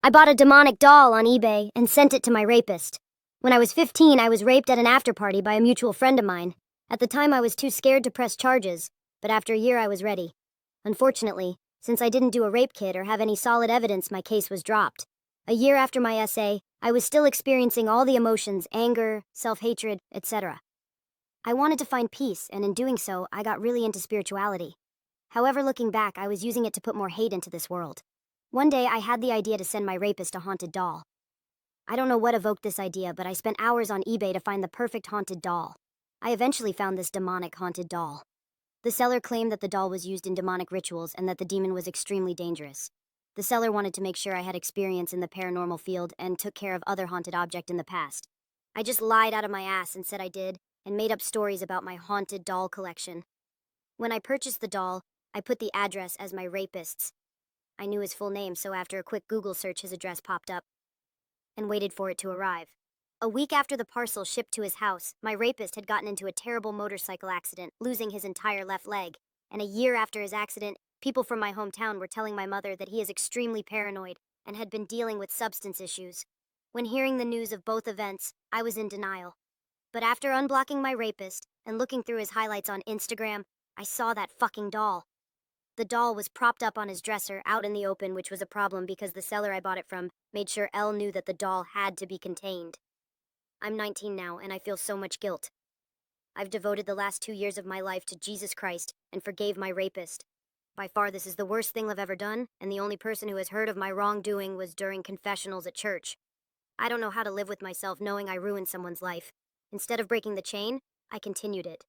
I bought a demonic doll on eBay and sent it to my rapist. When I was 15, I was raped at an after-party by a mutual friend of mine. At the time, I was too scared to press charges, but after a year, I was ready. Unfortunately, since I didn't do a rape kit or have any solid evidence, my case was dropped. A year after my essay, I was still experiencing all the emotions, anger, self-hatred, etc. I wanted to find peace, and in doing so, I got really into spirituality. However, looking back, I was using it to put more hate into this world. One day, I had the idea to send my rapist a haunted doll. I don't know what evoked this idea, but I spent hours on eBay to find the perfect haunted doll. I eventually found this demonic haunted doll. The seller claimed that the doll was used in demonic rituals and that the demon was extremely dangerous. The seller wanted to make sure I had experience in the paranormal field and took care of other haunted objects in the past. I just lied out of my ass and said I did, and made up stories about my haunted doll collection. When I purchased the doll, I put the address as my rapist's. I knew his full name, so after a quick Google search, his address popped up, and waited for it to arrive. A week after the parcel shipped to his house, my rapist had gotten into a terrible motorcycle accident, losing his entire left leg. And a year after his accident, people from my hometown were telling my mother that he is extremely paranoid and had been dealing with substance issues. When hearing the news of both events, I was in denial. But after unblocking my rapist and looking through his highlights on Instagram, I saw that fucking doll. The doll was propped up on his dresser out in the open, which was a problem because the seller I bought it from made sure Elle knew that the doll had to be contained. I'm 19 now, and I feel so much guilt. I've devoted the last 2 years of my life to Jesus Christ and forgave my rapist. By far, this is the worst thing I've ever done, and the only person who has heard of my wrongdoing was during confessionals at church. I don't know how to live with myself knowing I ruined someone's life. Instead of breaking the chain, I continued it.